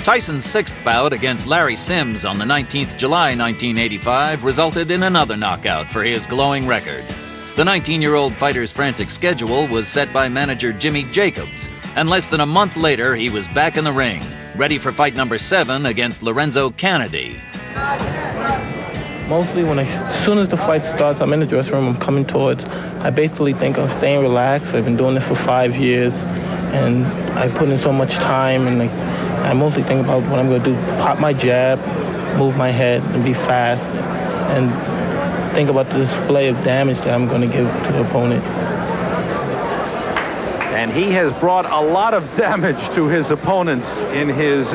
Tyson's sixth bout against Larry Sims on the 19th July 1985 resulted in another knockout for his glowing record. The 19-year-old fighter's frantic schedule was set by manager Jimmy Jacobs, and less than a month later he was back in the ring, ready for fight number 7 against Lorenzo Canady. Mostly as soon as the fight starts, I'm in the dressing room, I'm coming towards. I basically think I'm staying relaxed. I've been doing this for 5 years, and I put in so much time, and I mostly think about what I'm going to do. Pop my jab, move my head, and be fast, and think about the display of damage that I'm going to give to the opponent. And he has brought a lot of damage to his opponents in his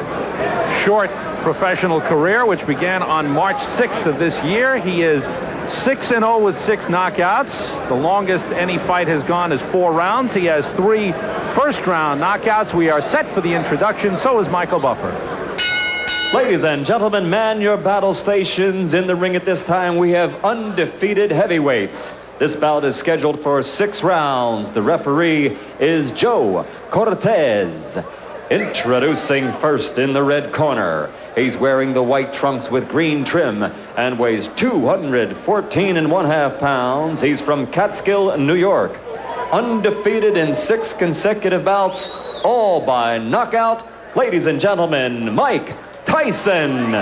short professional career, which began on March 6th of this year. He is 6-0 with 6 knockouts. The longest any fight has gone is 4 rounds. He has 3 first-round knockouts. We are set for the introduction. So is Michael Buffer. Ladies and gentlemen, man your battle stations. In the ring at this time, we have undefeated heavyweights. This bout is scheduled for 6 rounds. The referee is Joe Cortez. Introducing first in the red corner. He's wearing the white trunks with green trim and weighs 214.5 pounds. He's from Catskill, New York. Undefeated in 6 consecutive bouts, all by knockout. Ladies and gentlemen, Mike Tyson.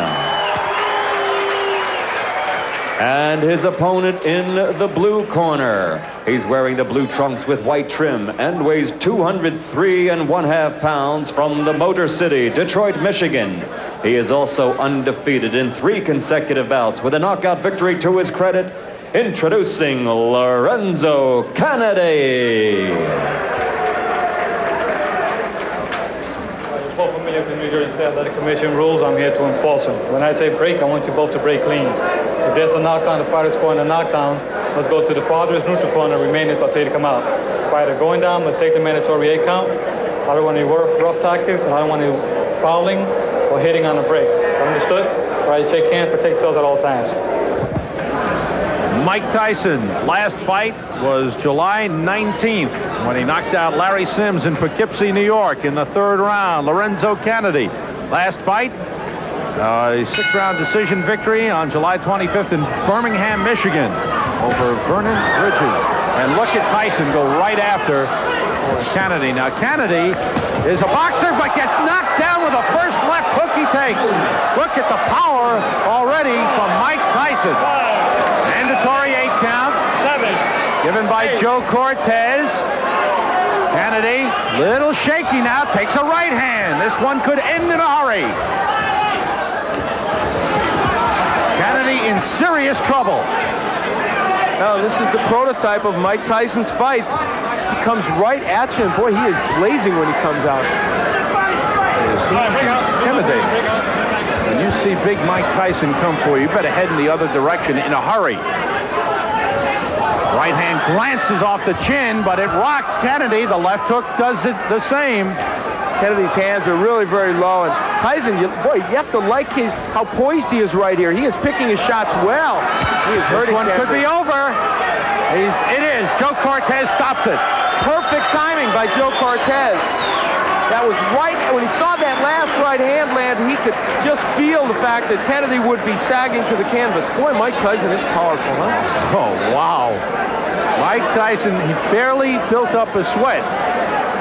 And his opponent in the blue corner. He's wearing the blue trunks with white trim and weighs 203.5 pounds from the Motor City, Detroit, Michigan. He is also undefeated in 3 consecutive bouts with a knockout victory to his credit. Introducing Lorenzo Canady. You're both familiar with New Jersey State Athletic Commission rules. I'm here to enforce them. When I say break, I want you both to break clean. If there's a knockdown, the fighter scoring a knockdown, let's go to the farthest neutral corner, remain until I tell you to come out. Fighter going down, let's take the mandatory 8 count. I don't want any rough tactics, and I don't want any fouling or hitting on the break. Understood? All right, shake hands, protect yourselves at all times. Mike Tyson, last fight was July 19th when he knocked out Larry Sims in Poughkeepsie, New York in the 3rd round. Lorenzo Canady, last fight, a 6-round decision victory on July 25th in Birmingham, Michigan over Vernon Bridges. And look at Tyson go right after Canady. Now Canady is a boxer but gets knocked down with the first left hook he takes. Look at the power already from Mike Tyson. Mandatory 8 count. 7. Given by Joe Cortez. Canady, little shaky now, takes a right hand. This one could end in a hurry. Canady in serious trouble. Now, this is the prototype of Mike Tyson's fights. He comes right at you, and boy, he is blazing when he comes out. Is he intimidating? When you see big Mike Tyson come for you, you better head in the other direction in a hurry. Right hand glances off the chin, but it rocked Canady. The left hook does it the same. Kenady's hands are really very low, and Tyson, boy, you have to like how poised he is right here. He is picking his shots well. He is hurting. This one could be over. It is. Joe Cortez stops it. Perfect timing by Joe Cortez. That was right when he saw that last right hand land. He could just feel the fact that Canady would be sagging to the canvas. Boy, Mike Tyson is powerful, huh? Oh, wow. Mike Tyson, he barely built up a sweat.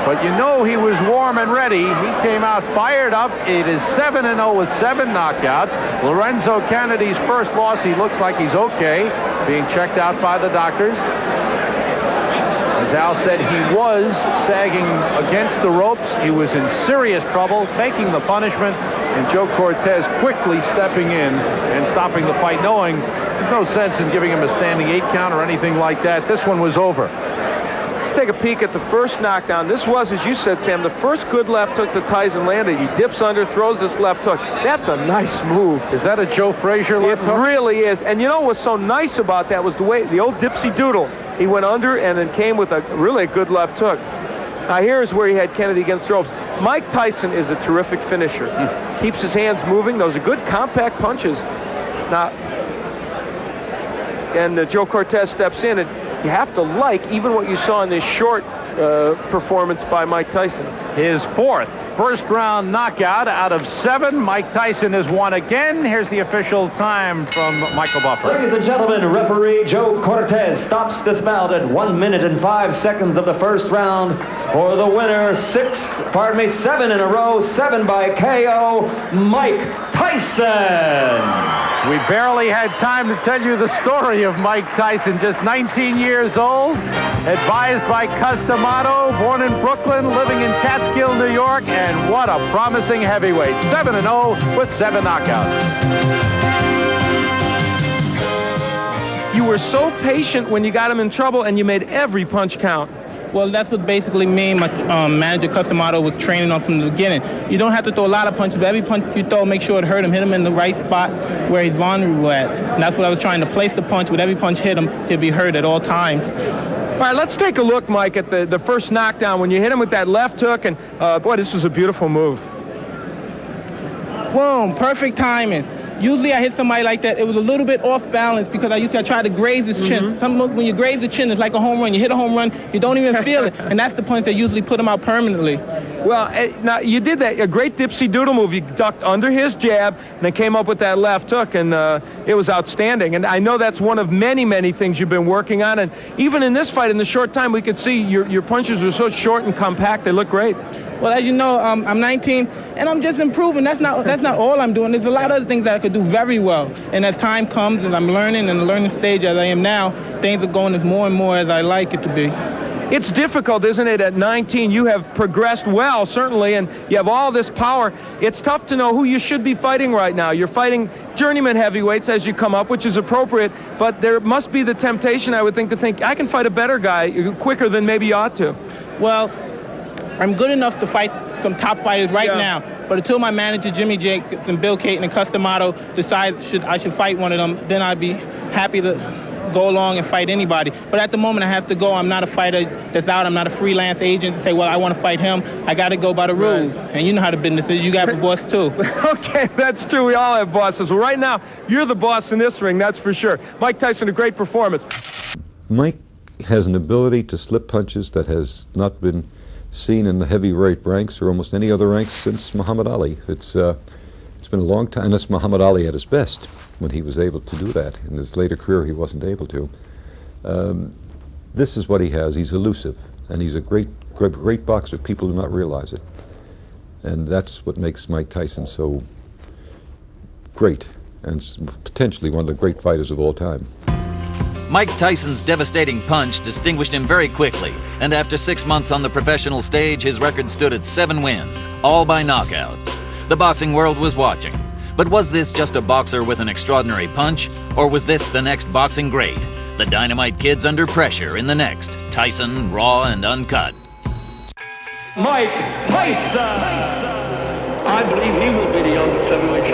But you know he was warm and ready. He came out fired up. It is 7-0 with 7 knockouts. Lorenzo Canady's first loss, he looks like he's okay, being checked out by the doctors. As Al said, he was sagging against the ropes. He was in serious trouble, taking the punishment, and Joe Cortez quickly stepping in and stopping the fight, knowing there's no sense in giving him a standing 8 count or anything like that. This one was over. Let's take a peek at the first knockdown. This was, as you said, Sam, the first good left hook that Tyson landed. He dips under, throws this left hook. That's a nice move. Is that a Joe Frazier left hook? It really is. And you know what was so nice about that was the way, the old dipsy doodle. He went under and then came with a really good left hook. Now here's where he had Canady against the ropes. Mike Tyson is a terrific finisher. Keeps his hands moving. Those are good compact punches. Now, and Joe Cortez steps in, and you have to like even what you saw in this short performance by Mike Tyson. His 4th first-round knockout. Out of 7, Mike Tyson has won again. Here's the official time from Michael Buffer. Ladies and gentlemen, referee Joe Cortez stops this bout at 1 minute and 5 seconds of the first round for the winner. 7 in a row, 7 by KO, Mike Tyson. We barely had time to tell you the story of Mike Tyson, just 19 years old, advised by Customato, born in Brooklyn, living in Catskill, New York, and what a promising heavyweight. 7-0 with 7 knockouts. You were so patient when you got him in trouble, and you made every punch count. Well, that's what basically me and my manager, Customato, was training on from the beginning. You don't have to throw a lot of punches, but every punch you throw, make sure it hurt him, hit him in the right spot where he's vulnerable at. And that's what I was trying to place the punch. With every punch hit him, he'll be hurt at all times. All right, let's take a look, Mike, at the first knockdown when you hit him with that left hook. And, boy, this was a beautiful move. Boom, perfect timing. Usually I hit somebody like that, it was a little bit off balance because I try to graze his chin. When you graze the chin, it's like a home run. You hit a home run, you don't even feel it. And that's the point that usually put him out permanently. Well, now you did that, a great dipsy doodle move. You ducked under his jab and then came up with that left hook, and it was outstanding. And I know that's one of many, many things you've been working on. And even in this fight, in the short time, we could see your punches were so short and compact, they look great. Well, as you know, I'm 19, and I'm just improving. That's not all I'm doing. There's a lot of other things that I could do very well. And as time comes and I'm learning in the learning stage as I am now, things are going as more and more as I like it to be. It's difficult, isn't it? At 19, you have progressed well, certainly, and you have all this power. It's tough to know who you should be fighting right now. You're fighting journeyman heavyweights as you come up, which is appropriate, but there must be the temptation, I would think, to think, I can fight a better guy quicker than maybe you ought to. Well, I'm good enough to fight some top fighters right now, but until my manager, Jimmy Jacobs and Bill Caton and Customato decide I should fight one of them, then I'd be happy to go along and fight anybody. But at the moment, I have to go. I'm not a fighter that's out. I'm not a freelance agent to say, well, I want to fight him. I got to go by the rules. Right. And you know how the business is. You got a boss, too. Okay, that's true. We all have bosses. Well, right now, you're the boss in this ring, that's for sure. Mike Tyson, a great performance. Mike has an ability to slip punches that has not been seen in the heavyweight ranks or almost any other ranks since Muhammad Ali. It's been a long time. That's Muhammad Ali at his best, when he was able to do that. In his later career, he wasn't able to. This is what he has. He's elusive, and he's a great boxer. People do not realize it. And that's what makes Mike Tyson so great, and potentially one of the great fighters of all time. Mike Tyson's devastating punch distinguished him very quickly, and after 6 months on the professional stage, his record stood at 7 wins, all by knockout. The boxing world was watching. But was this just a boxer with an extraordinary punch, or was this the next boxing great? The Dynamite Kid's under pressure in the next Tyson, Raw and Uncut. Mike Tyson! I believe he will be the youngest heavyweight